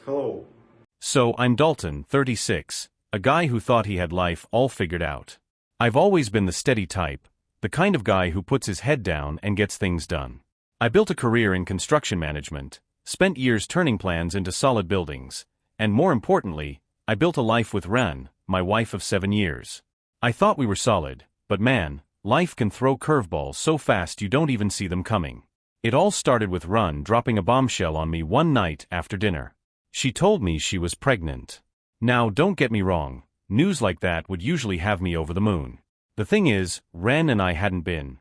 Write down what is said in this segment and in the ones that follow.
Hello. So, I'm Dalton, 36, a guy who thought he had life all figured out. I've always been the steady type, the kind of guy who puts his head down and gets things done. I built a career in construction management, spent years turning plans into solid buildings, and more importantly, I built a life with Ren, my wife of 7 years. I thought we were solid, but man, life can throw curveballs so fast you don't even see them coming. It all started with Ren dropping a bombshell on me one night after dinner. She told me she was pregnant. Now, don't get me wrong, news like that would usually have me over the moon. The thing is, Ren and I hadn't been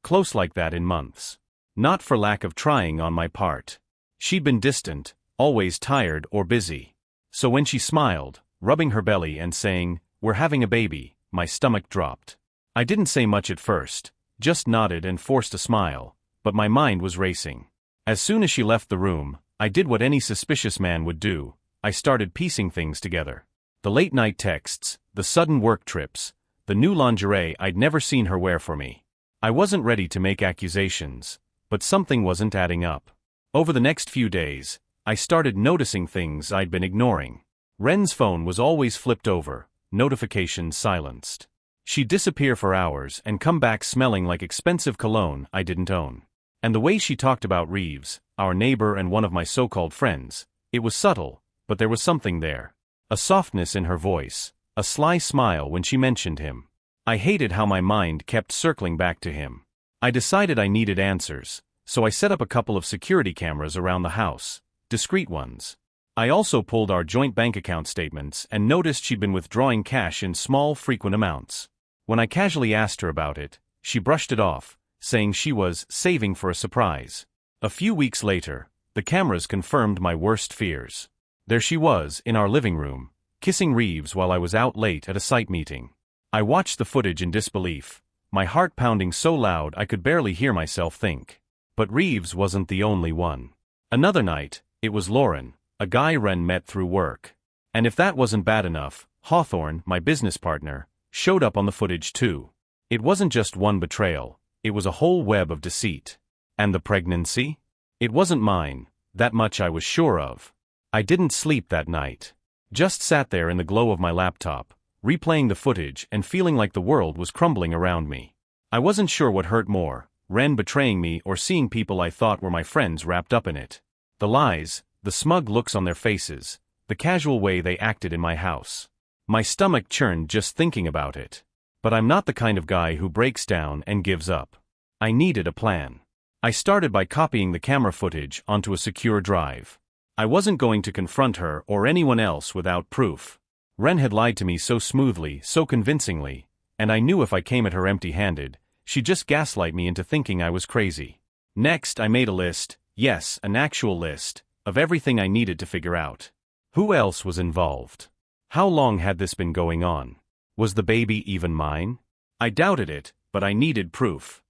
close like that in months. Not for lack of trying on my part. She'd been distant, always tired or busy. So when she smiled, rubbing her belly and saying, "We're having a baby," my stomach dropped. I didn't say much at first, just nodded and forced a smile, but my mind was racing. As soon as she left the room, I did what any suspicious man would do. I started piecing things together. The late-night texts, the sudden work trips, the new lingerie I'd never seen her wear for me. I wasn't ready to make accusations, but something wasn't adding up. Over the next few days, I started noticing things I'd been ignoring. Ren's phone was always flipped over, notifications silenced. She'd disappear for hours and come back smelling like expensive cologne I didn't own. And the way she talked about Reeves, our neighbor and one of my so-called friends, it was subtle, but there was something there. A softness in her voice, a sly smile when she mentioned him. I hated how my mind kept circling back to him. I decided I needed answers, so I set up a couple of security cameras around the house, discreet ones. I also pulled our joint bank account statements and noticed she'd been withdrawing cash in small, frequent amounts. When I casually asked her about it, she brushed it off, saying she was saving for a surprise. A few weeks later, the cameras confirmed my worst fears. There she was, in our living room, kissing Reeves while I was out late at a site meeting. I watched the footage in disbelief, my heart pounding so loud I could barely hear myself think. But Reeves wasn't the only one. Another night, it was Lauren, a guy Ren met through work. And if that wasn't bad enough, Hawthorne, my business partner, showed up on the footage too. It wasn't just one betrayal, it was a whole web of deceit. And the pregnancy? It wasn't mine, that much I was sure of. I didn't sleep that night. Just sat there in the glow of my laptop, replaying the footage and feeling like the world was crumbling around me. I wasn't sure what hurt more, Ren betraying me or seeing people I thought were my friends wrapped up in it. The lies, the smug looks on their faces, the casual way they acted in my house. My stomach churned just thinking about it. But I'm not the kind of guy who breaks down and gives up. I needed a plan. I started by copying the camera footage onto a secure drive. I wasn't going to confront her or anyone else without proof. Ren had lied to me so smoothly, so convincingly, and I knew if I came at her empty-handed, she'd just gaslight me into thinking I was crazy. Next, I made a list, yes, an actual list, of everything I needed to figure out. Who else was involved? How long had this been going on? Was the baby even mine? I doubted it, but I needed proof.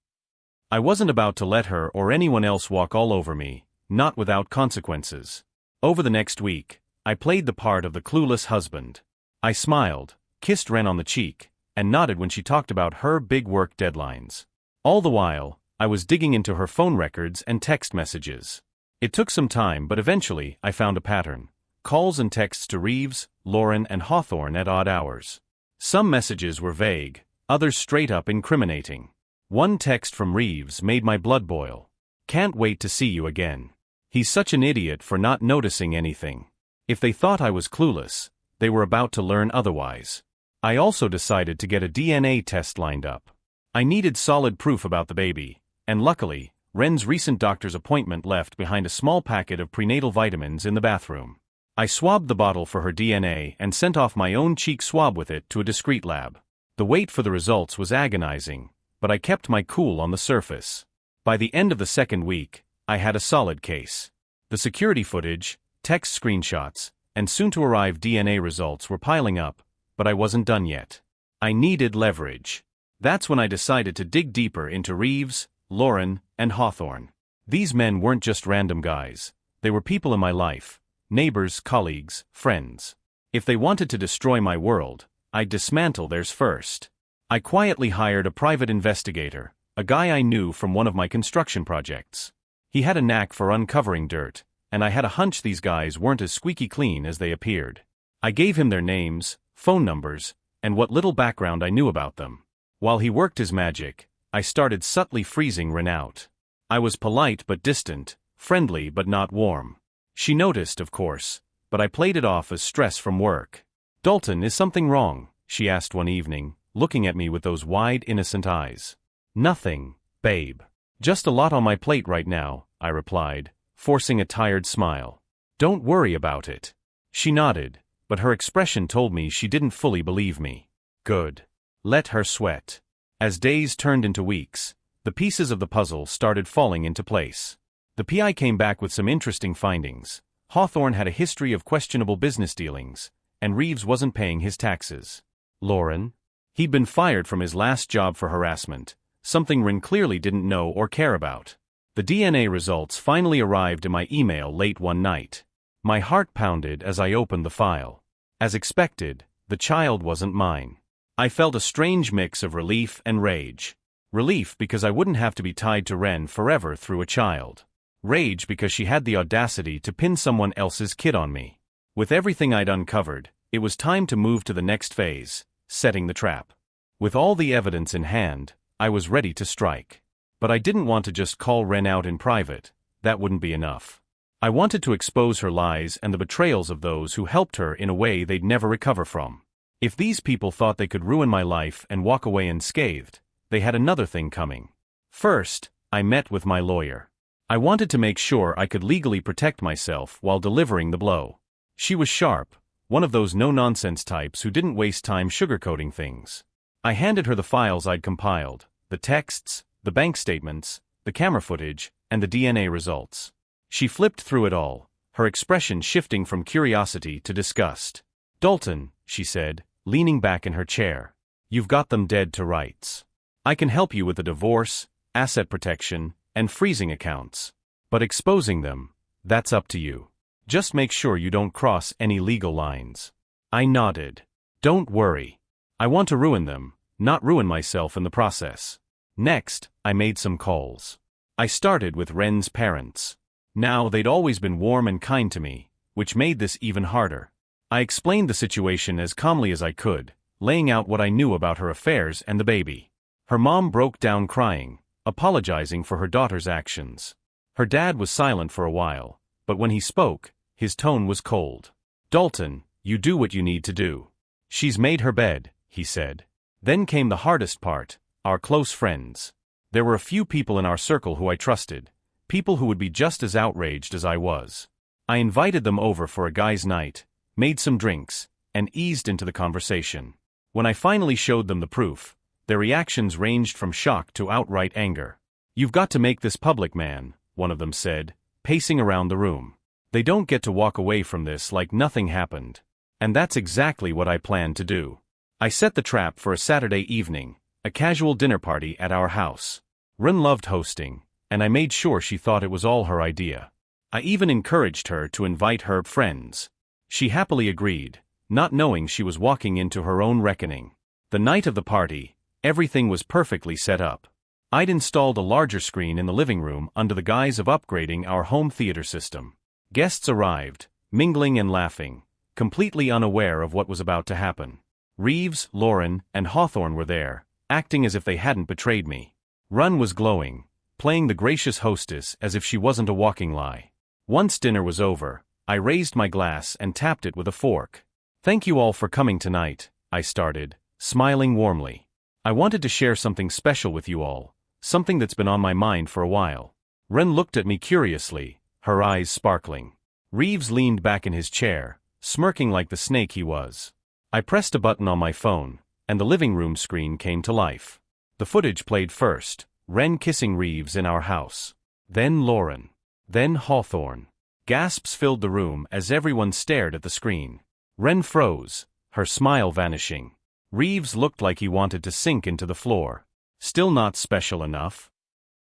I wasn't about to let her or anyone else walk all over me, not without consequences. Over the next week, I played the part of the clueless husband. I smiled, kissed Ren on the cheek, and nodded when she talked about her big work deadlines. All the while, I was digging into her phone records and text messages. It took some time, but eventually I found a pattern. Calls and texts to Reeves, Lauren, and Hawthorne at odd hours. Some messages were vague, others straight up incriminating. One text from Reeves made my blood boil. "Can't wait to see you again." He's such an idiot for not noticing anything. If they thought I was clueless, they were about to learn otherwise. I also decided to get a DNA test lined up. I needed solid proof about the baby, and luckily, Ren's recent doctor's appointment left behind a small packet of prenatal vitamins in the bathroom. I swabbed the bottle for her DNA and sent off my own cheek swab with it to a discreet lab. The wait for the results was agonizing, but I kept my cool on the surface. By the end of the second week, I had a solid case. The security footage, text screenshots, and soon-to-arrive DNA results were piling up, but I wasn't done yet. I needed leverage. That's when I decided to dig deeper into Reeves, Lauren, and Hawthorne. These men weren't just random guys. They were people in my life, neighbors, colleagues, friends. If they wanted to destroy my world, I'd dismantle theirs first. I quietly hired a private investigator, a guy I knew from one of my construction projects. He had a knack for uncovering dirt, and I had a hunch these guys weren't as squeaky clean as they appeared. I gave him their names, phone numbers, and what little background I knew about them. While he worked his magic, I started subtly freezing Ren out. I was polite but distant, friendly but not warm. She noticed, of course, but I played it off as stress from work. "Dalton, is something wrong?" she asked one evening, looking at me with those wide, innocent eyes. "Nothing, babe. Just a lot on my plate right now," I replied, forcing a tired smile. "Don't worry about it." She nodded, but her expression told me she didn't fully believe me. Good. Let her sweat. As days turned into weeks, the pieces of the puzzle started falling into place. The PI came back with some interesting findings. Hawthorne had a history of questionable business dealings, and Reeves wasn't paying his taxes. Lauren? He'd been fired from his last job for harassment, something Ren clearly didn't know or care about. The DNA results finally arrived in my email late one night. My heart pounded as I opened the file. As expected, the child wasn't mine. I felt a strange mix of relief and rage. Relief because I wouldn't have to be tied to Ren forever through a child. Rage because she had the audacity to pin someone else's kid on me. With everything I'd uncovered, it was time to move to the next phase, setting the trap. With all the evidence in hand, I was ready to strike. But I didn't want to just call Ren out in private. That wouldn't be enough. I wanted to expose her lies and the betrayals of those who helped her in a way they'd never recover from. If these people thought they could ruin my life and walk away unscathed, they had another thing coming. First, I met with my lawyer. I wanted to make sure I could legally protect myself while delivering the blow. She was sharp, one of those no-nonsense types who didn't waste time sugarcoating things. I handed her the files I'd compiled, the texts, the bank statements, the camera footage, and the DNA results. She flipped through it all, her expression shifting from curiosity to disgust. "Dalton," she said, leaning back in her chair, "you've got them dead to rights. I can help you with the divorce, asset protection, and freezing accounts. But exposing them, that's up to you. Just make sure you don't cross any legal lines." I nodded. "Don't worry. I want to ruin them, not ruin myself in the process." Next, I made some calls. I started with Ren's parents. Now, they'd always been warm and kind to me, which made this even harder. I explained the situation as calmly as I could, laying out what I knew about her affairs and the baby. Her mom broke down crying, apologizing for her daughter's actions. Her dad was silent for a while, but when he spoke, his tone was cold. "Dalton, you do what you need to do. She's made her bed," he said. Then came the hardest part, our close friends. There were a few people in our circle who I trusted, people who would be just as outraged as I was. I invited them over for a guys' night, made some drinks, and eased into the conversation. When I finally showed them the proof, their reactions ranged from shock to outright anger. "You've got to make this public, man," one of them said, pacing around the room. "They don't get to walk away from this like nothing happened." And that's exactly what I planned to do. I set the trap for a Saturday evening, a casual dinner party at our house. Ren loved hosting, and I made sure she thought it was all her idea. I even encouraged her to invite her friends. She happily agreed, not knowing she was walking into her own reckoning. The night of the party, everything was perfectly set up. I'd installed a larger screen in the living room under the guise of upgrading our home theater system. Guests arrived, mingling and laughing, completely unaware of what was about to happen. Reeves, Lauren, and Hawthorne were there, acting as if they hadn't betrayed me. Ren was glowing, playing the gracious hostess as if she wasn't a walking lie. Once dinner was over, I raised my glass and tapped it with a fork. "Thank you all for coming tonight," I started, smiling warmly. "I wanted to share something special with you all, something that's been on my mind for a while." Ren looked at me curiously, her eyes sparkling. Reeves leaned back in his chair, smirking like the snake he was. I pressed a button on my phone, and the living room screen came to life. The footage played first, Ren kissing Reeves in our house. Then Lauren. Then Hawthorne. Gasps filled the room as everyone stared at the screen. Ren froze, her smile vanishing. Reeves looked like he wanted to sink into the floor. "Still not special enough?"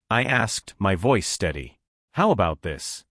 I asked, my voice steady. "How about this?"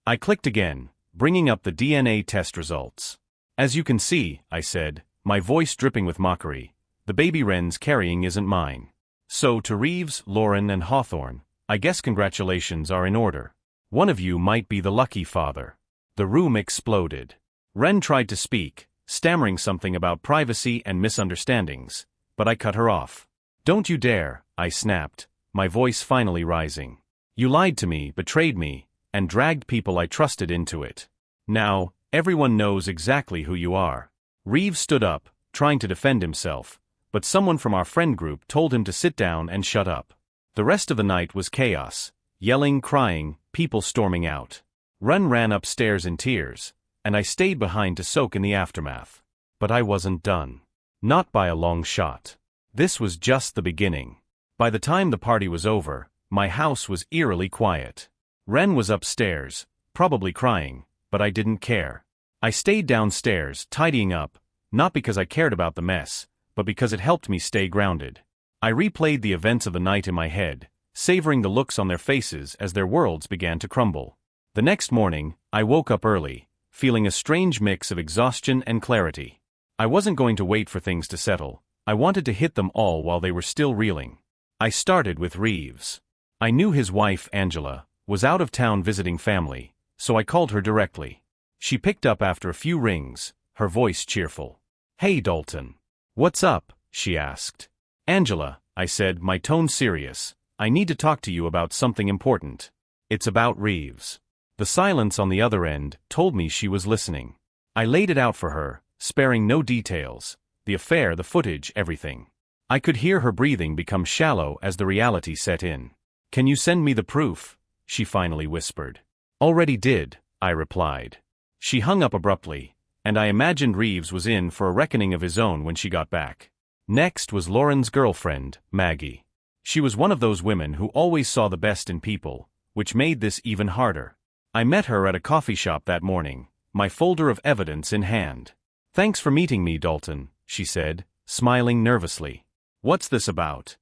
I clicked again, bringing up the DNA test results. "As you can see," I said, my voice dripping with mockery, "the baby Ren's carrying isn't mine. So to Reeves, Lauren, and Hawthorne, I guess congratulations are in order." One of you might be the lucky father. The room exploded. Ren tried to speak, stammering something about privacy and misunderstandings, but I cut her off. Don't you dare, I snapped, my voice finally rising. You lied to me, betrayed me, and dragged people I trusted into it. Now, everyone knows exactly who you are. Reeves stood up, trying to defend himself, but someone from our friend group told him to sit down and shut up. The rest of the night was chaos, yelling, crying, people storming out. Ren ran upstairs in tears, and I stayed behind to soak in the aftermath. But I wasn't done. Not by a long shot. This was just the beginning. By the time the party was over, my house was eerily quiet. Ren was upstairs, probably crying, but I didn't care. I stayed downstairs, tidying up, not because I cared about the mess, but because it helped me stay grounded. I replayed the events of the night in my head, savoring the looks on their faces as their worlds began to crumble. The next morning, I woke up early, feeling a strange mix of exhaustion and clarity. I wasn't going to wait for things to settle. I wanted to hit them all while they were still reeling. I started with Reeves. I knew his wife, Angela, was out of town visiting family, so I called her directly. She picked up after a few rings, her voice cheerful. "Hey Dalton. What's up?" she asked. "Angela," I said, my tone serious, "I need to talk to you about something important. It's about Reeves." The silence on the other end told me she was listening. I laid it out for her, sparing no details, the affair, the footage, everything. I could hear her breathing become shallow as the reality set in. "Can you send me the proof?" she finally whispered. "Already did," I replied. She hung up abruptly, and I imagined Reeves was in for a reckoning of his own when she got back. Next was Lauren's girlfriend, Maggie. She was one of those women who always saw the best in people, which made this even harder. I met her at a coffee shop that morning, my folder of evidence in hand. "Thanks for meeting me, Dalton," she said, smiling nervously. "What's this about?"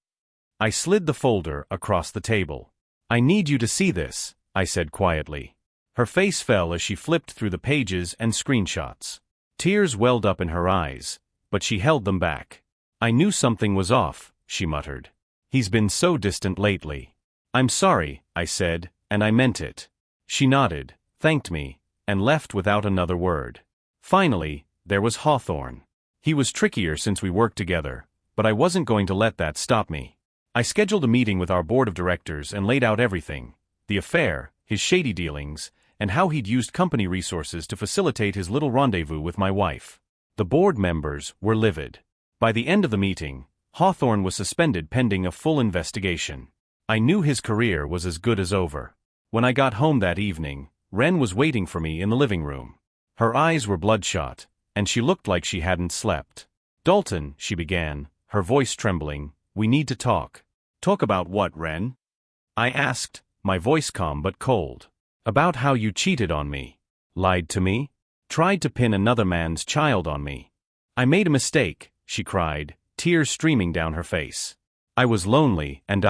I slid the folder across the table. "I need you to see this," I said quietly. Her face fell as she flipped through the pages and screenshots. Tears welled up in her eyes, but she held them back. "I knew something was off," she muttered. "He's been so distant lately." "I'm sorry," I said, and I meant it. She nodded, thanked me, and left without another word. Finally, there was Hawthorne. He was trickier since we worked together, but I wasn't going to let that stop me. I scheduled a meeting with our board of directors and laid out everything: the affair, his shady dealings, and how he'd used company resources to facilitate his little rendezvous with my wife. The board members were livid. By the end of the meeting, Hawthorne was suspended pending a full investigation. I knew his career was as good as over. When I got home that evening, Ren was waiting for me in the living room. Her eyes were bloodshot, and she looked like she hadn't slept. "Dalton," she began, her voice trembling, "we need to talk." "Talk about what, Ren?" I asked, my voice calm but cold. "About how you cheated on me. Lied to me. Tried to pin another man's child on me." "I made a mistake," she cried, tears streaming down her face. "I was lonely, and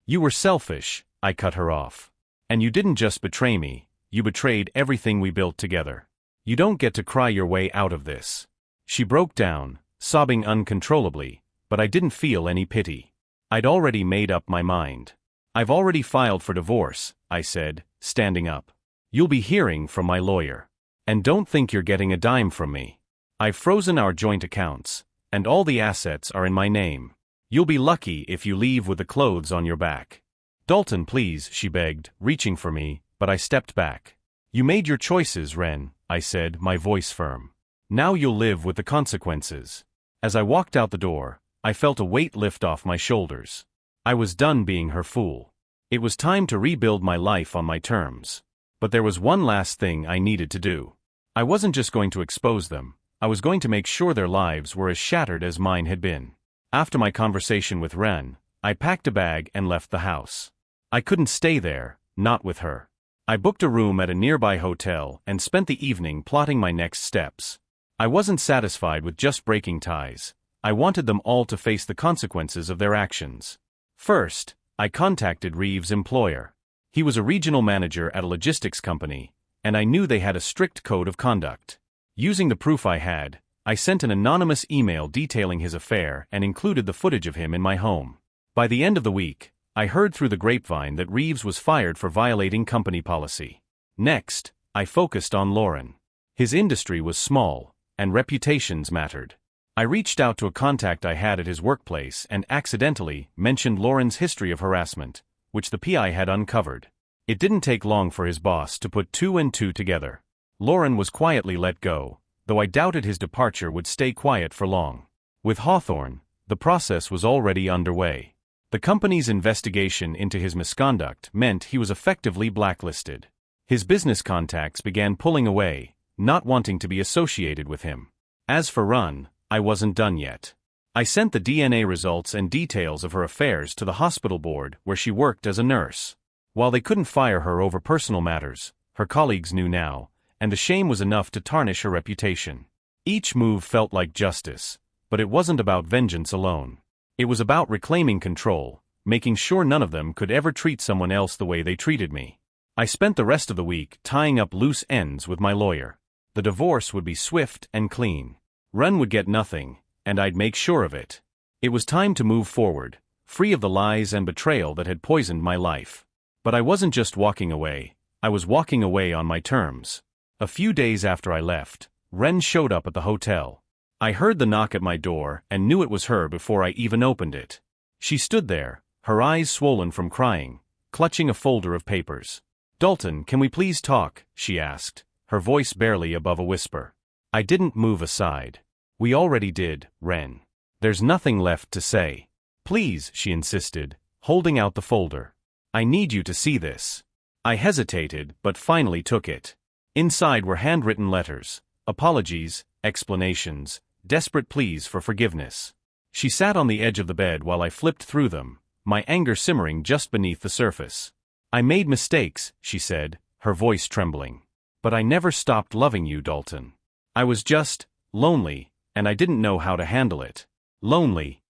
You were selfish," I cut her off. "And you didn't just betray me, you betrayed everything we built together. You don't get to cry your way out of this." She broke down, sobbing uncontrollably, but I didn't feel any pity. I'd already made up my mind. "I've already filed for divorce," I said, standing up. "You'll be hearing from my lawyer. And don't think you're getting a dime from me. I've frozen our joint accounts, and all the assets are in my name. You'll be lucky if you leave with the clothes on your back." "Dalton, please," she begged, reaching for me, but I stepped back. "You made your choices, Ren," I said, my voice firm. "Now you'll live with the consequences." As I walked out the door, I felt a weight lift off my shoulders. I was done being her fool. It was time to rebuild my life on my terms. But there was one last thing I needed to do. I wasn't just going to expose them, I was going to make sure their lives were as shattered as mine had been. After my conversation with Ren, I packed a bag and left the house. I couldn't stay there, not with her. I booked a room at a nearby hotel and spent the evening plotting my next steps. I wasn't satisfied with just breaking ties. I wanted them all to face the consequences of their actions. First, I contacted Reeves' employer. He was a regional manager at a logistics company, and I knew they had a strict code of conduct. Using the proof I had, I sent an anonymous email detailing his affair and included the footage of him in my home. By the end of the week, I heard through the grapevine that Reeves was fired for violating company policy. Next, I focused on Lauren. His industry was small, and reputations mattered. I reached out to a contact I had at his workplace and accidentally mentioned Lauren's history of harassment, which the PI had uncovered. It didn't take long for his boss to put 2 and 2 together. Lauren was quietly let go, though I doubted his departure would stay quiet for long. With Hawthorne, the process was already underway. The company's investigation into his misconduct meant he was effectively blacklisted. His business contacts began pulling away, not wanting to be associated with him. As for Run, I wasn't done yet. I sent the DNA results and details of her affairs to the hospital board where she worked as a nurse. While they couldn't fire her over personal matters, her colleagues knew now, and the shame was enough to tarnish her reputation. Each move felt like justice, but it wasn't about vengeance alone. It was about reclaiming control, making sure none of them could ever treat someone else the way they treated me. I spent the rest of the week tying up loose ends with my lawyer. The divorce would be swift and clean. Run would get nothing, and I'd make sure of it. It was time to move forward, free of the lies and betrayal that had poisoned my life. But I wasn't just walking away, I was walking away on my terms. A few days after I left, Ren showed up at the hotel. I heard the knock at my door and knew it was her before I even opened it. She stood there, her eyes swollen from crying, clutching a folder of papers. "Dalton, can we please talk?" she asked, her voice barely above a whisper. I didn't move aside. "We already did, Ren. There's nothing left to say." "Please," she insisted, holding out the folder. "I need you to see this." I hesitated, but finally took it. Inside were handwritten letters, apologies, explanations, desperate pleas for forgiveness. She sat on the edge of the bed while I flipped through them, my anger simmering just beneath the surface. "I made mistakes," she said, her voice trembling. "But I never stopped loving you, Dalton. I was just lonely, and I didn't know how to handle it." "Lonely?"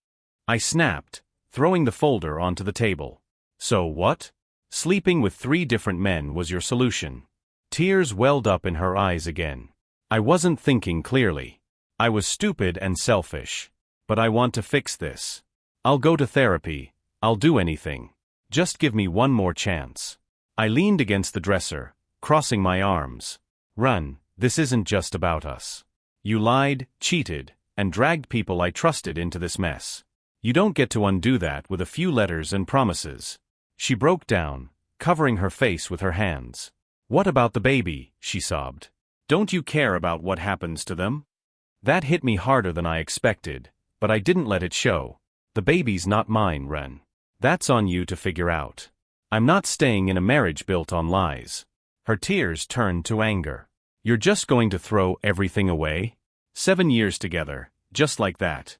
I snapped, throwing the folder onto the table. "So what? Sleeping with 3 different men was your solution?" Tears welled up in her eyes again. I wasn't thinking clearly. I was stupid and selfish. But I want to fix this. I'll go to therapy. I'll do anything. Just give me one more chance. I leaned against the dresser, crossing my arms. "Run, this isn't just about us. You lied, cheated, and dragged people I trusted into this mess. You don't get to undo that with a few letters and promises." She broke down, covering her face with her hands. "What about the baby?" she sobbed. "Don't you care about what happens to them?" That hit me harder than I expected, but I didn't let it show. "The baby's not mine, Ren. That's on you to figure out. I'm not staying in a marriage built on lies." Her tears turned to anger. "You're just going to throw everything away? 7 years together, just like that."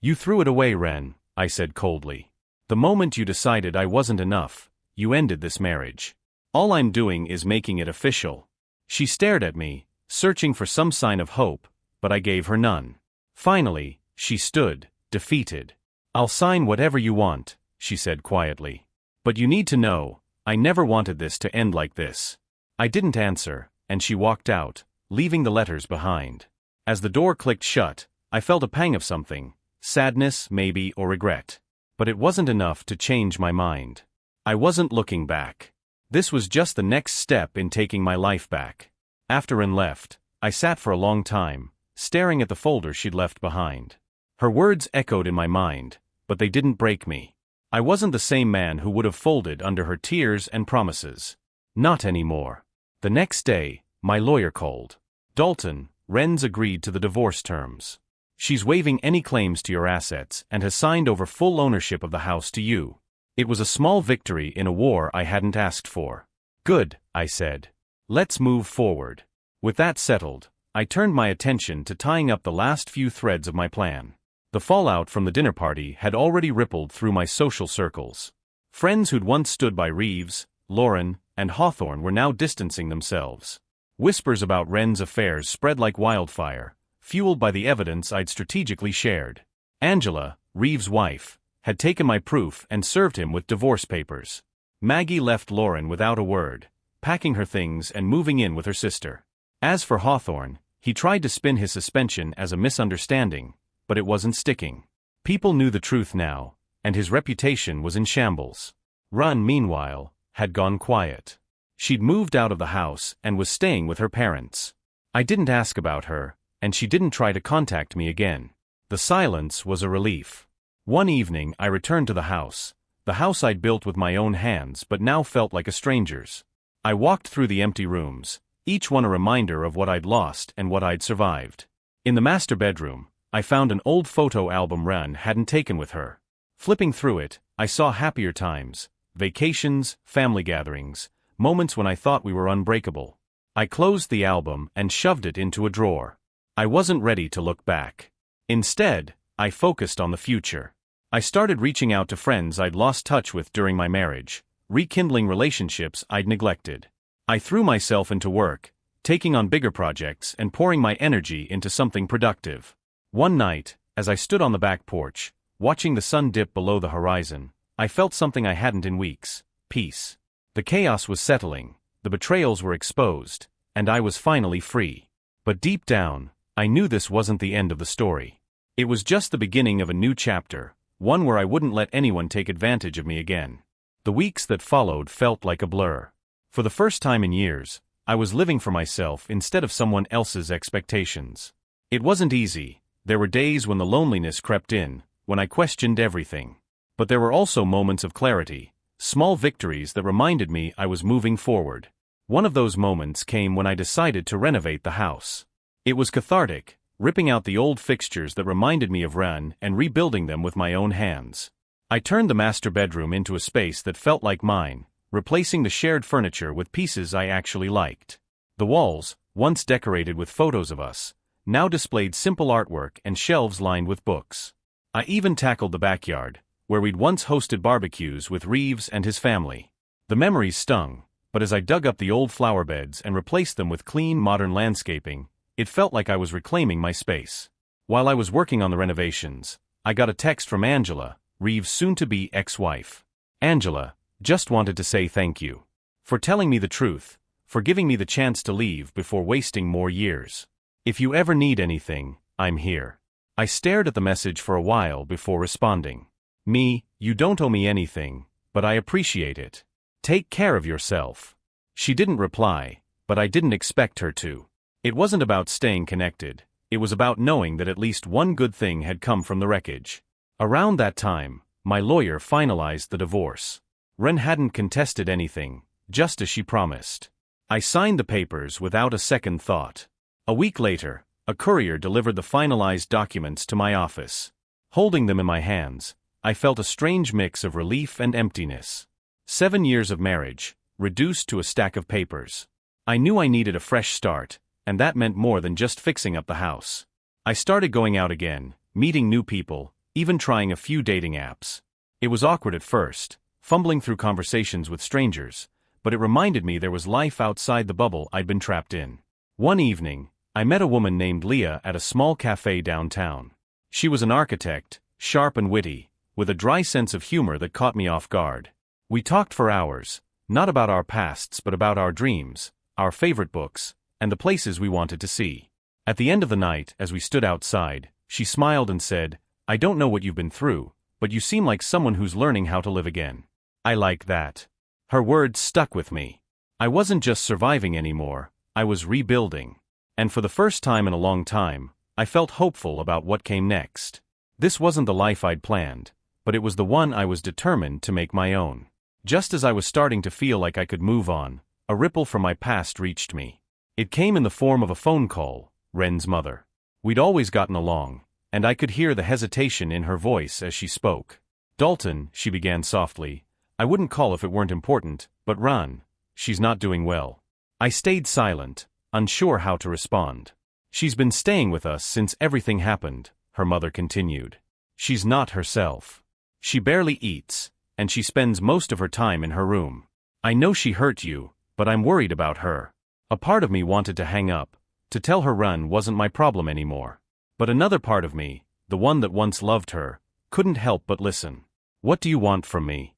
"You threw it away, Ren," I said coldly. "The moment you decided I wasn't enough, you ended this marriage. All I'm doing is making it official." She stared at me, searching for some sign of hope, but I gave her none. Finally, she stood, defeated. "I'll sign whatever you want," she said quietly. "But you need to know, I never wanted this to end like this." I didn't answer, and she walked out, leaving the letters behind. As the door clicked shut, I felt a pang of something, sadness maybe or regret. But it wasn't enough to change my mind. I wasn't looking back. This was just the next step in taking my life back. After Ren left, I sat for a long time, staring at the folder she'd left behind. Her words echoed in my mind, but they didn't break me. I wasn't the same man who would have folded under her tears and promises. Not anymore. The next day, my lawyer called. "Dalton, Ren's agreed to the divorce terms. She's waiving any claims to your assets and has signed over full ownership of the house to you." It was a small victory in a war I hadn't asked for. "Good," I said. "Let's move forward." With that settled, I turned my attention to tying up the last few threads of my plan. The fallout from the dinner party had already rippled through my social circles. Friends who'd once stood by Reeves, Lauren, and Hawthorne were now distancing themselves. Whispers about Ren's affairs spread like wildfire, fueled by the evidence I'd strategically shared. Angela, Reeves' wife, had taken my proof and served him with divorce papers. Maggie left Lauren without a word, packing her things and moving in with her sister. As for Hawthorne, he tried to spin his suspension as a misunderstanding, but it wasn't sticking. People knew the truth now, and his reputation was in shambles. Run, meanwhile, had gone quiet. She'd moved out of the house and was staying with her parents. I didn't ask about her, and she didn't try to contact me again. The silence was a relief. One evening I returned to the house I'd built with my own hands but now felt like a stranger's. I walked through the empty rooms, each one a reminder of what I'd lost and what I'd survived. In the master bedroom, I found an old photo album Run hadn't taken with her. Flipping through it, I saw happier times, vacations, family gatherings, moments when I thought we were unbreakable. I closed the album and shoved it into a drawer. I wasn't ready to look back. Instead, I focused on the future. I started reaching out to friends I'd lost touch with during my marriage, rekindling relationships I'd neglected. I threw myself into work, taking on bigger projects and pouring my energy into something productive. One night, as I stood on the back porch, watching the sun dip below the horizon, I felt something I hadn't in weeks: peace. The chaos was settling, the betrayals were exposed, and I was finally free. But deep down, I knew this wasn't the end of the story. It was just the beginning of a new chapter, one where I wouldn't let anyone take advantage of me again. The weeks that followed felt like a blur. For the first time in years, I was living for myself instead of someone else's expectations. It wasn't easy. There were days when the loneliness crept in, when I questioned everything. But there were also moments of clarity, small victories that reminded me I was moving forward. One of those moments came when I decided to renovate the house. It was cathartic, ripping out the old fixtures that reminded me of Run and rebuilding them with my own hands. I turned the master bedroom into a space that felt like mine, replacing the shared furniture with pieces I actually liked. The walls, once decorated with photos of us, now displayed simple artwork and shelves lined with books. I even tackled the backyard, where we'd once hosted barbecues with Reeves and his family. The memories stung, but as I dug up the old flower beds and replaced them with clean modern landscaping, it felt like I was reclaiming my space. While I was working on the renovations, I got a text from Angela, Reeves' soon-to-be ex-wife. Angela just wanted to say thank you for telling me the truth, for giving me the chance to leave before wasting more years. If you ever need anything, I'm here. I stared at the message for a while before responding. You don't owe me anything, but I appreciate it. Take care of yourself. She didn't reply, but I didn't expect her to. It wasn't about staying connected, it was about knowing that at least one good thing had come from the wreckage. Around that time, my lawyer finalized the divorce. Ren hadn't contested anything, just as she promised. I signed the papers without a second thought. A week later, a courier delivered the finalized documents to my office. Holding them in my hands, I felt a strange mix of relief and emptiness. 7 years of marriage, reduced to a stack of papers. I knew I needed a fresh start, and that meant more than just fixing up the house. I started going out again, meeting new people, even trying a few dating apps. It was awkward at first, fumbling through conversations with strangers, but it reminded me there was life outside the bubble I'd been trapped in. One evening, I met a woman named Leah at a small cafe downtown. She was an architect, sharp and witty, with a dry sense of humor that caught me off guard. We talked for hours, not about our pasts but about our dreams, our favorite books, and the places we wanted to see. At the end of the night, as we stood outside, she smiled and said, "I don't know what you've been through, but you seem like someone who's learning how to live again." I like that. Her words stuck with me. I wasn't just surviving anymore, I was rebuilding. And for the first time in a long time, I felt hopeful about what came next. This wasn't the life I'd planned, but it was the one I was determined to make my own. Just as I was starting to feel like I could move on, a ripple from my past reached me. It came in the form of a phone call, Ren's mother. We'd always gotten along, and I could hear the hesitation in her voice as she spoke. "Dalton," she began softly, "I wouldn't call if it weren't important, but Ren, she's not doing well." I stayed silent, unsure how to respond. "She's been staying with us since everything happened," her mother continued. "She's not herself. She barely eats, and she spends most of her time in her room. I know she hurt you, but I'm worried about her." A part of me wanted to hang up, to tell her Ren wasn't my problem anymore. But another part of me, the one that once loved her, couldn't help but listen. "What do you want from me?"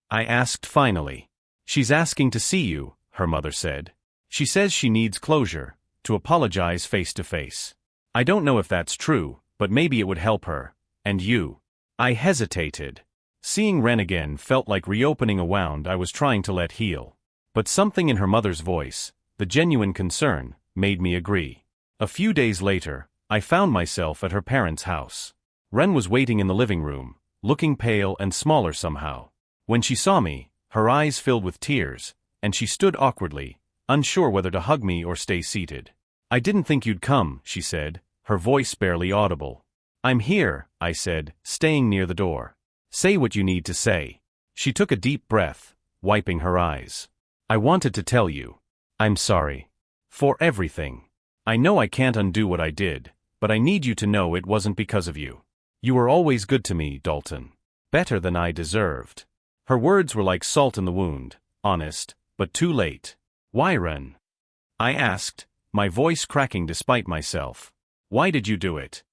I asked finally. "She's asking to see you," her mother said. "She says she needs closure, to apologize face to face. I don't know if that's true, but maybe it would help her. And you." I hesitated. Seeing Ren again felt like reopening a wound I was trying to let heal. But something in her mother's voice, the genuine concern, made me agree. A few days later, I found myself at her parents' house. Ren was waiting in the living room, looking pale and smaller somehow. When she saw me, her eyes filled with tears, and she stood awkwardly, unsure whether to hug me or stay seated. "I didn't think you'd come," she said, her voice barely audible. "I'm here," I said, staying near the door. "Say what you need to say." She took a deep breath, wiping her eyes. "I wanted to tell you. I'm sorry. For everything. I know I can't undo what I did, but I need you to know it wasn't because of you. You were always good to me, Dalton. Better than I deserved." Her words were like salt in the wound, honest, but too late. "Why, Ren?" I asked, my voice cracking despite myself. "Why did you do it?"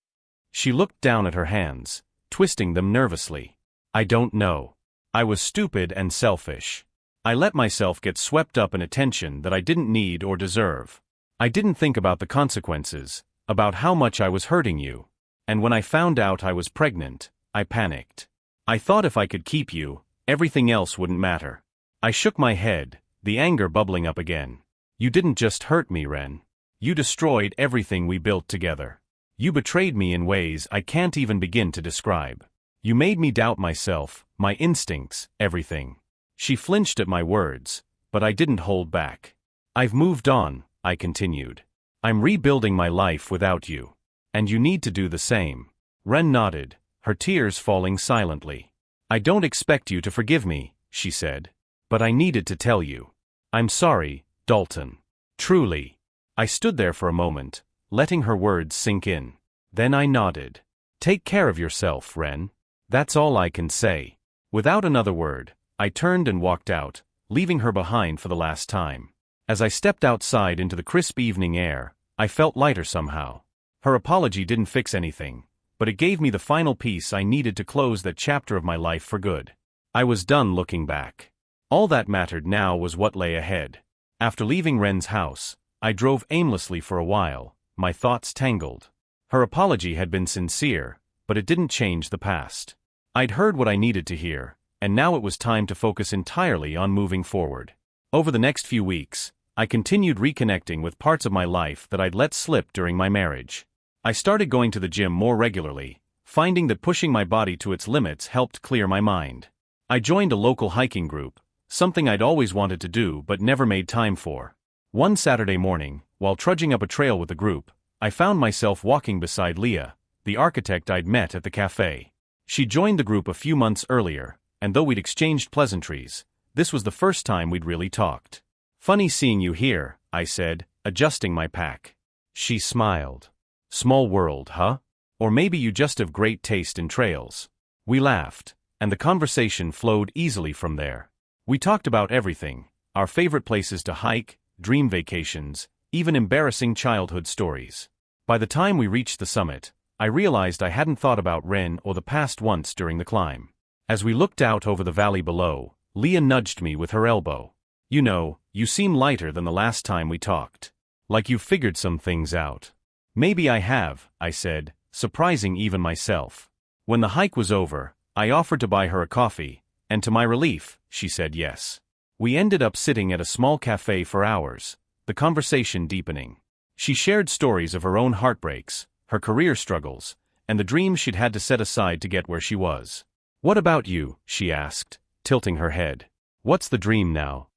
She looked down at her hands, twisting them nervously. "I don't know. I was stupid and selfish. I let myself get swept up in attention that I didn't need or deserve. I didn't think about the consequences, about how much I was hurting you. And when I found out I was pregnant, I panicked. I thought if I could keep you, everything else wouldn't matter." I shook my head, the anger bubbling up again. "You didn't just hurt me, Ren. You destroyed everything we built together. You betrayed me in ways I can't even begin to describe. You made me doubt myself, my instincts, everything." She flinched at my words, but I didn't hold back. "I've moved on," I continued. "I'm rebuilding my life without you. And you need to do the same." Ren nodded, her tears falling silently. "I don't expect you to forgive me," she said. "But I needed to tell you. I'm sorry, Dalton. Truly." I stood there for a moment, letting her words sink in. Then I nodded. "Take care of yourself, Ren. That's all I can say." Without another word, I turned and walked out, leaving her behind for the last time. As I stepped outside into the crisp evening air, I felt lighter somehow. Her apology didn't fix anything, but it gave me the final piece I needed to close that chapter of my life for good. I was done looking back. All that mattered now was what lay ahead. After leaving Ren's house, I drove aimlessly for a while, my thoughts tangled. Her apology had been sincere, but it didn't change the past. I'd heard what I needed to hear, and now it was time to focus entirely on moving forward. Over the next few weeks, I continued reconnecting with parts of my life that I'd let slip during my marriage. I started going to the gym more regularly, finding that pushing my body to its limits helped clear my mind. I joined a local hiking group, something I'd always wanted to do but never made time for. One Saturday morning, while trudging up a trail with the group, I found myself walking beside Leah, the architect I'd met at the cafe. She joined the group a few months earlier, and though we'd exchanged pleasantries, this was the first time we'd really talked. "Funny seeing you here," I said, adjusting my pack. She smiled. "Small world, huh? Or maybe you just have great taste in trails." We laughed, and the conversation flowed easily from there. We talked about everything, our favorite places to hike, dream vacations, even embarrassing childhood stories. By the time we reached the summit, I realized I hadn't thought about Ren or the past once during the climb. As we looked out over the valley below, Leah nudged me with her elbow. "You know, you seem lighter than the last time we talked. Like you've figured some things out." "Maybe I have," I said, surprising even myself. When the hike was over, I offered to buy her a coffee, and to my relief, she said yes. We ended up sitting at a small cafe for hours, the conversation deepening. She shared stories of her own heartbreaks, her career struggles, and the dreams she'd had to set aside to get where she was. "What about you?" she asked, tilting her head. "What's the dream now?"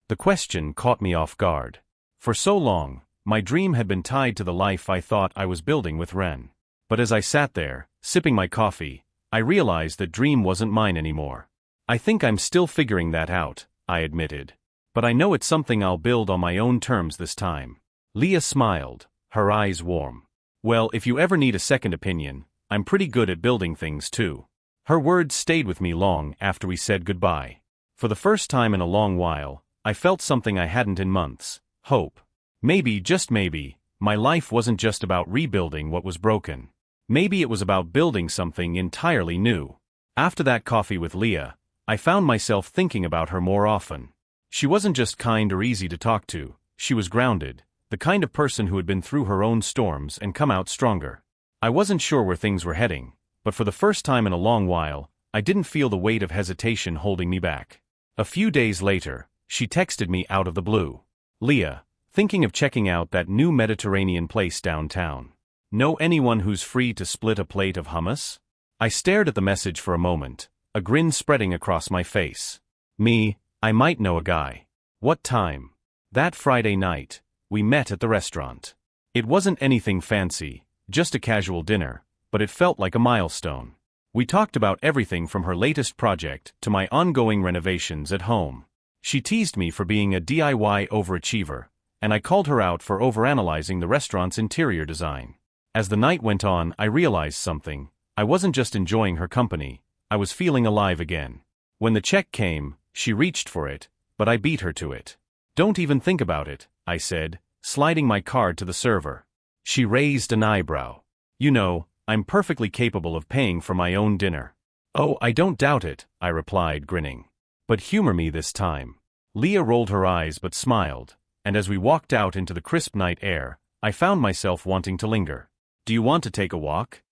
The question caught me off guard. For so long, my dream had been tied to the life I thought I was building with Ren. But as I sat there, sipping my coffee, I realized that dream wasn't mine anymore. "I think I'm still figuring that out," I admitted. "But I know it's something I'll build on my own terms this time." Leah smiled, her eyes warm. "Well, if you ever need a second opinion, I'm pretty good at building things too." Her words stayed with me long after we said goodbye. For the first time in a long while, I felt something I hadn't in months: hope. Maybe, just maybe, my life wasn't just about rebuilding what was broken. Maybe it was about building something entirely new. After that coffee with Leah, I found myself thinking about her more often. She wasn't just kind or easy to talk to, she was grounded, the kind of person who had been through her own storms and come out stronger. I wasn't sure where things were heading, but for the first time in a long while, I didn't feel the weight of hesitation holding me back. A few days later, she texted me out of the blue. "Leah, thinking of checking out that new Mediterranean place downtown. Know anyone who's free to split a plate of hummus?" I stared at the message for a moment, a grin spreading across my face. Me, I might know a guy. What time? That Friday night, we met at the restaurant. It wasn't anything fancy, just a casual dinner, but it felt like a milestone. We talked about everything from her latest project to my ongoing renovations at home. She teased me for being a DIY overachiever, and I called her out for overanalyzing the restaurant's interior design. As the night went on, I realized something. I wasn't just enjoying her company, I was feeling alive again. When the check came, she reached for it, but I beat her to it. "Don't even think about it," I said, sliding my card to the server. She raised an eyebrow. "You know, I'm perfectly capable of paying for my own dinner." "Oh, I don't doubt it," I replied, grinning. "But humor me this time." Leah rolled her eyes but smiled, and as we walked out into the crisp night air, I found myself wanting to linger. "Do you want to take a walk?"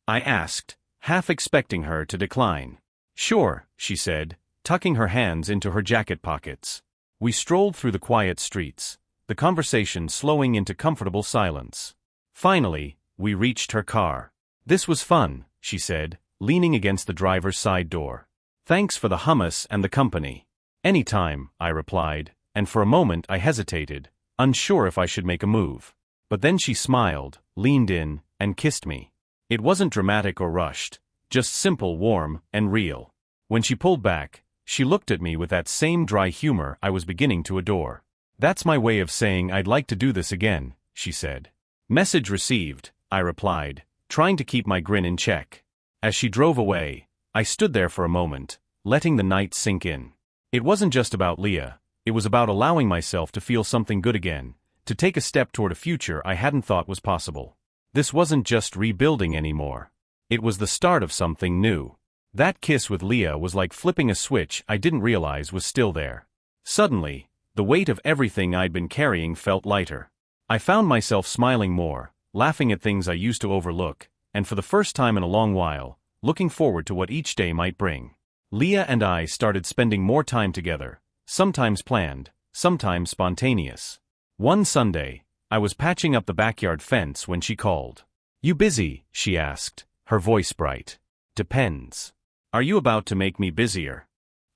I asked, half expecting her to decline. "Sure," she said, tucking her hands into her jacket pockets. We strolled through the quiet streets, the conversation slowing into comfortable silence. Finally, we reached her car. "This was fun," she said, leaning against the driver's side door. "Thanks for the hummus and the company." "Anytime," I replied, and for a moment I hesitated, unsure if I should make a move. But then she smiled, leaned in, and kissed me. It wasn't dramatic or rushed, just simple, warm, and real. When she pulled back, she looked at me with that same dry humor I was beginning to adore. "That's my way of saying I'd like to do this again," she said. "Message received," I replied, trying to keep my grin in check. As she drove away, I stood there for a moment, letting the night sink in. It wasn't just about Leah, it was about allowing myself to feel something good again, to take a step toward a future I hadn't thought was possible. This wasn't just rebuilding anymore. It was the start of something new. That kiss with Leah was like flipping a switch I didn't realize was still there. Suddenly, the weight of everything I'd been carrying felt lighter. I found myself smiling more, laughing at things I used to overlook, and for the first time in a long while, looking forward to what each day might bring. Leah and I started spending more time together, sometimes planned, sometimes spontaneous. One Sunday, I was patching up the backyard fence when she called. "You busy?" she asked, her voice bright. "Depends. Are you about to make me busier?"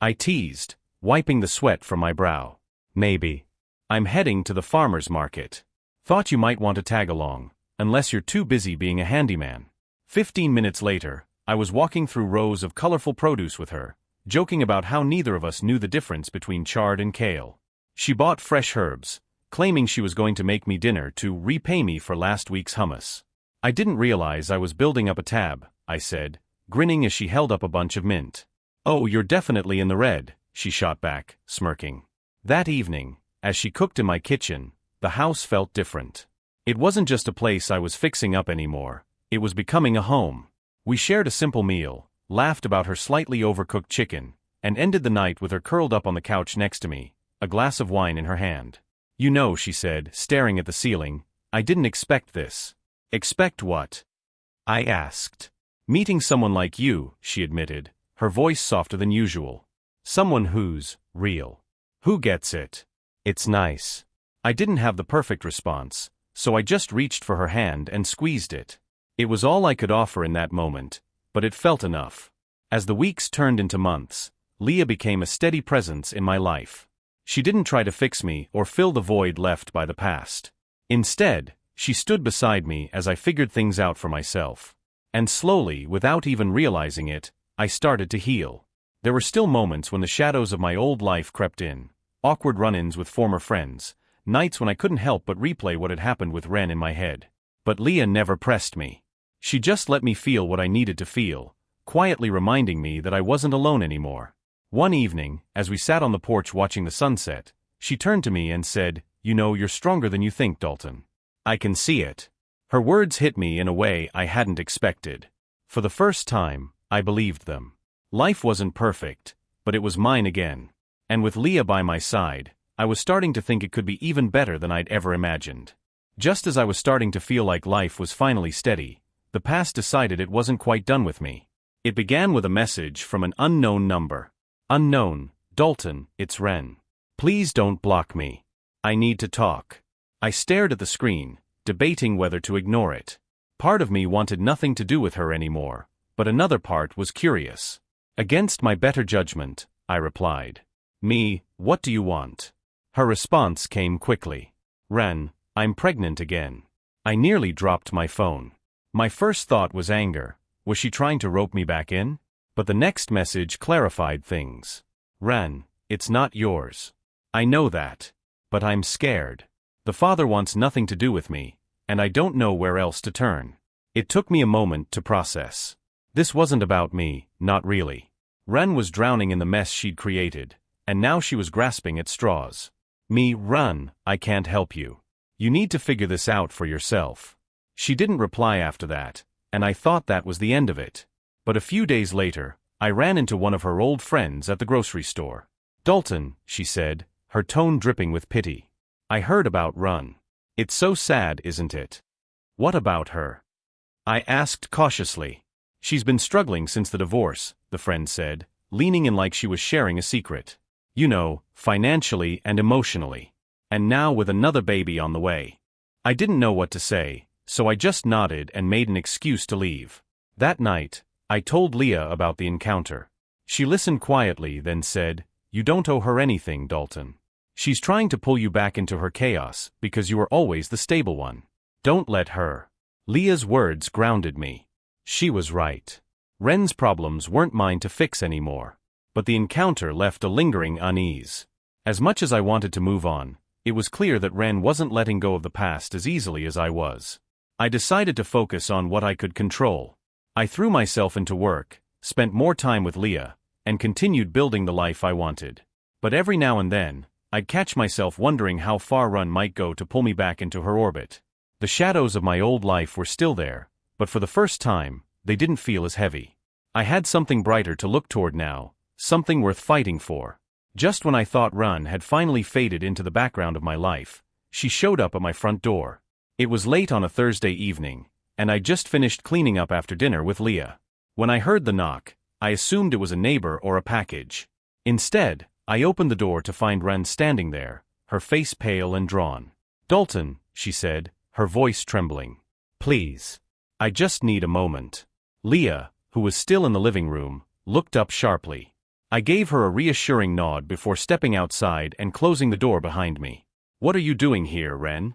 I teased, wiping the sweat from my brow. "Maybe. I'm heading to the farmer's market. Thought you might want to tag along, unless you're too busy being a handyman." 15 minutes later, I was walking through rows of colorful produce with her, joking about how neither of us knew the difference between chard and kale. She bought fresh herbs, claiming she was going to make me dinner to repay me for last week's hummus. "I didn't realize I was building up a tab," I said, grinning as she held up a bunch of mint. "Oh, you're definitely in the red," she shot back, smirking. That evening, as she cooked in my kitchen, the house felt different. It wasn't just a place I was fixing up anymore, it was becoming a home. We shared a simple meal, laughed about her slightly overcooked chicken, and ended the night with her curled up on the couch next to me, a glass of wine in her hand. "You know," she said, staring at the ceiling, "I didn't expect this." "Expect what?" I asked. "Meeting someone like you," she admitted, her voice softer than usual. "Someone who's real. Who gets it. It's nice." I didn't have the perfect response, so I just reached for her hand and squeezed it. It was all I could offer in that moment, but it felt enough. As the weeks turned into months, Leah became a steady presence in my life. She didn't try to fix me or fill the void left by the past. Instead, she stood beside me as I figured things out for myself. And slowly, without even realizing it, I started to heal. There were still moments when the shadows of my old life crept in, awkward run-ins with former friends, nights when I couldn't help but replay what had happened with Ren in my head. But Leah never pressed me. She just let me feel what I needed to feel, quietly reminding me that I wasn't alone anymore. One evening, as we sat on the porch watching the sunset, she turned to me and said, "You know, you're stronger than you think, Dalton. I can see it." Her words hit me in a way I hadn't expected. For the first time, I believed them. Life wasn't perfect, but it was mine again. And with Leah by my side, I was starting to think it could be even better than I'd ever imagined. Just as I was starting to feel like life was finally steady, the past decided it wasn't quite done with me. It began with a message from an unknown number. Unknown, Dalton, it's Ren. Please don't block me. I need to talk. I stared at the screen, debating whether to ignore it. Part of me wanted nothing to do with her anymore, but another part was curious. Against my better judgment, I replied. Me, what do you want? Her response came quickly. Ren, I'm pregnant again. I nearly dropped my phone. My first thought was anger. Was she trying to rope me back in? But the next message clarified things. Ren, it's not yours. I know that. But I'm scared. The father wants nothing to do with me, and I don't know where else to turn. It took me a moment to process. This wasn't about me, not really. Ren was drowning in the mess she'd created, and now she was grasping at straws. Me, Ren, I can't help you. You need to figure this out for yourself. She didn't reply after that, and I thought that was the end of it. But a few days later, I ran into one of her old friends at the grocery store. Dalton, she said, her tone dripping with pity. I heard about Ren. It's so sad, isn't it? What about her? I asked cautiously. She's been struggling since the divorce, the friend said, leaning in like she was sharing a secret. You know, financially and emotionally. And now with another baby on the way. I didn't know what to say, so I just nodded and made an excuse to leave. That night, I told Leah about the encounter. She listened quietly, then said, You don't owe her anything, Dalton. She's trying to pull you back into her chaos because you were always the stable one. Don't let her. Leah's words grounded me. She was right. Ren's problems weren't mine to fix anymore. But the encounter left a lingering unease. As much as I wanted to move on, it was clear that Ren wasn't letting go of the past as easily as I was. I decided to focus on what I could control. I threw myself into work, spent more time with Leah, and continued building the life I wanted. But every now and then, I'd catch myself wondering how far Ren might go to pull me back into her orbit. The shadows of my old life were still there, but for the first time, they didn't feel as heavy. I had something brighter to look toward now, something worth fighting for. Just when I thought Ren had finally faded into the background of my life, she showed up at my front door. It was late on a Thursday evening, and I'd just finished cleaning up after dinner with Leah. When I heard the knock, I assumed it was a neighbor or a package. Instead, I opened the door to find Ren standing there, her face pale and drawn. Dalton, she said, her voice trembling. Please. I just need a moment. Leah, who was still in the living room, looked up sharply. I gave her a reassuring nod before stepping outside and closing the door behind me. What are you doing here, Ren?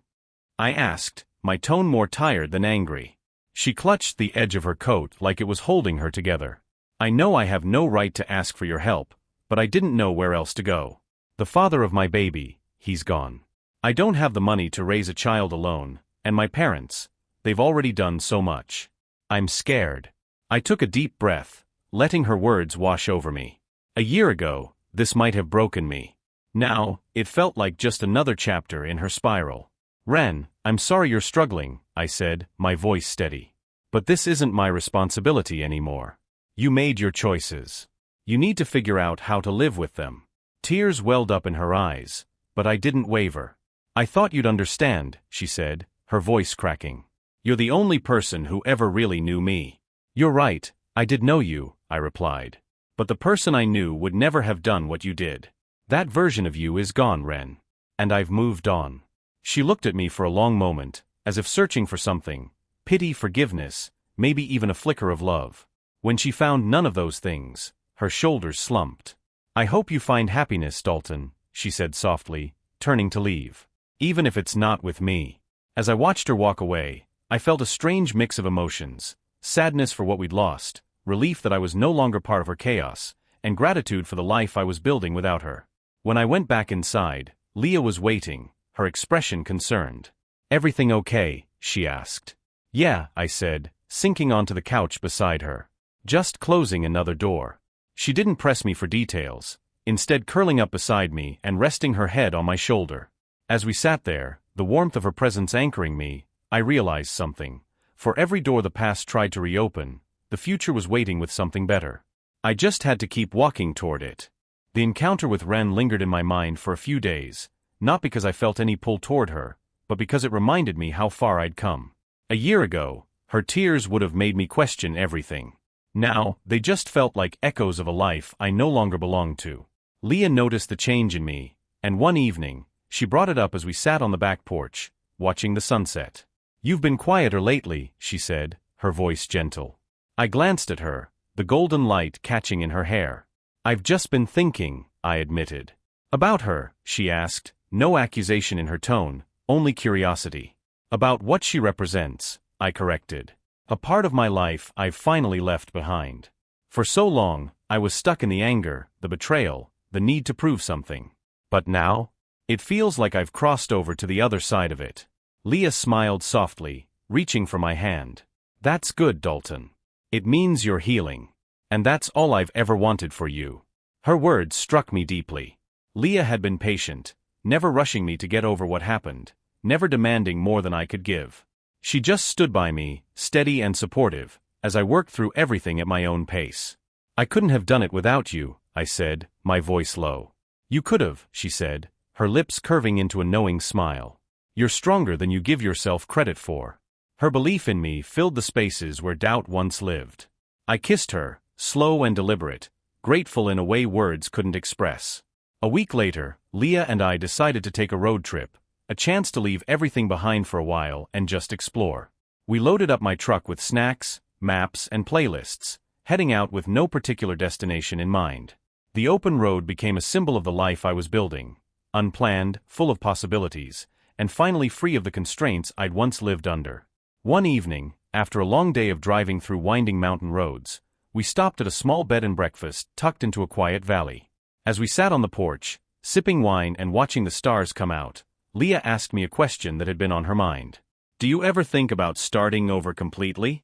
I asked, my tone more tired than angry. She clutched the edge of her coat like it was holding her together. I know I have no right to ask for your help, but I didn't know where else to go. The father of my baby, he's gone. I don't have the money to raise a child alone, and my parents, they've already done so much. I'm scared. I took a deep breath, letting her words wash over me. A year ago, this might have broken me. Now, it felt like just another chapter in her spiral. Ren, I'm sorry you're struggling, I said, my voice steady. But this isn't my responsibility anymore. You made your choices. You need to figure out how to live with them. Tears welled up in her eyes, but I didn't waver. I thought you'd understand, she said, her voice cracking. You're the only person who ever really knew me. You're right, I did know you, I replied. But the person I knew would never have done what you did. That version of you is gone, Ren. And I've moved on. She looked at me for a long moment, as if searching for something. Pity, forgiveness, maybe even a flicker of love. When she found none of those things, her shoulders slumped. I hope you find happiness, Dalton, she said softly, turning to leave. Even if it's not with me. As I watched her walk away, I felt a strange mix of emotions. Sadness for what we'd lost, relief that I was no longer part of her chaos, and gratitude for the life I was building without her. When I went back inside, Leah was waiting, her expression concerned. Everything okay? She asked. Yeah, I said, sinking onto the couch beside her. Just closing another door. She didn't press me for details, instead curling up beside me and resting her head on my shoulder. As we sat there, the warmth of her presence anchoring me, I realized something. For every door the past tried to reopen, the future was waiting with something better. I just had to keep walking toward it. The encounter with Ren lingered in my mind for a few days, not because I felt any pull toward her, but because it reminded me how far I'd come. A year ago, her tears would have made me question everything. Now, they just felt like echoes of a life I no longer belonged to. Leah noticed the change in me, and one evening, she brought it up as we sat on the back porch, watching the sunset. "You've been quieter lately," she said, her voice gentle. I glanced at her, the golden light catching in her hair. "I've just been thinking," I admitted. "About her?" she asked, no accusation in her tone, only curiosity. "About what she represents," I corrected. "A part of my life I've finally left behind. For so long, I was stuck in the anger, the betrayal, the need to prove something. But now? It feels like I've crossed over to the other side of it." Leah smiled softly, reaching for my hand. "That's good, Dalton. It means you're healing. And that's all I've ever wanted for you." Her words struck me deeply. Leah had been patient, never rushing me to get over what happened, never demanding more than I could give. She just stood by me, steady and supportive, as I worked through everything at my own pace. "I couldn't have done it without you," I said, my voice low. "You could have," she said, her lips curving into a knowing smile. "You're stronger than you give yourself credit for." Her belief in me filled the spaces where doubt once lived. I kissed her, slow and deliberate, grateful in a way words couldn't express. A week later, Leah and I decided to take a road trip, a chance to leave everything behind for a while and just explore. We loaded up my truck with snacks, maps, and playlists, heading out with no particular destination in mind. The open road became a symbol of the life I was building, unplanned, full of possibilities, and finally free of the constraints I'd once lived under. One evening, after a long day of driving through winding mountain roads, we stopped at a small bed and breakfast tucked into a quiet valley. As we sat on the porch, sipping wine and watching the stars come out, Leah asked me a question that had been on her mind. "Do you ever think about starting over completely?"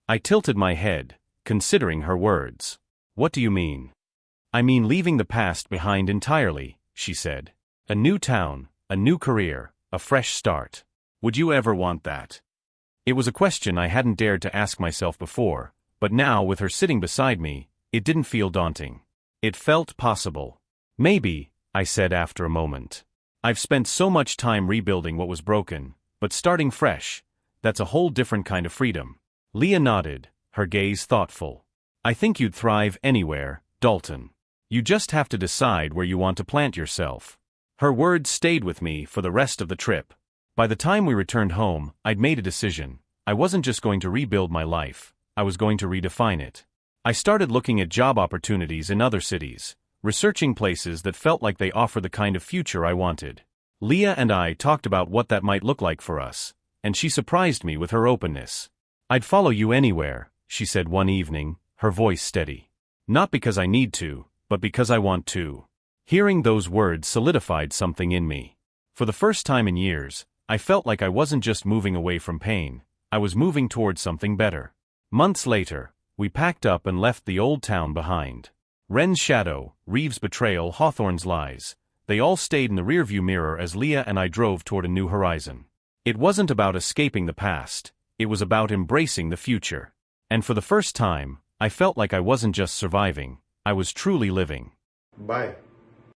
I tilted my head, considering her words. "What do you mean?" "I mean leaving the past behind entirely," she said. "A new town, a new career, a fresh start. Would you ever want that?" It was a question I hadn't dared to ask myself before, but now with her sitting beside me, it didn't feel daunting. It felt possible. "Maybe," I said after a moment. "I've spent so much time rebuilding what was broken, but starting fresh, that's a whole different kind of freedom." Leah nodded, her gaze thoughtful. "I think you'd thrive anywhere, Dalton. You just have to decide where you want to plant yourself." Her words stayed with me for the rest of the trip. By the time we returned home, I'd made a decision. I wasn't just going to rebuild my life, I was going to redefine it. I started looking at job opportunities in other cities, researching places that felt like they offered the kind of future I wanted. Leah and I talked about what that might look like for us, and she surprised me with her openness. "I'd follow you anywhere," she said one evening, her voice steady. "Not because I need to, but because I want to." Hearing those words solidified something in me. For the first time in years, I felt like I wasn't just moving away from pain, I was moving towards something better. Months later, we packed up and left the old town behind. Wren's shadow, Reeves' betrayal, Hawthorne's lies, they all stayed in the rearview mirror as Leah and I drove toward a new horizon. It wasn't about escaping the past, it was about embracing the future. And for the first time, I felt like I wasn't just surviving, I was truly living. Bye.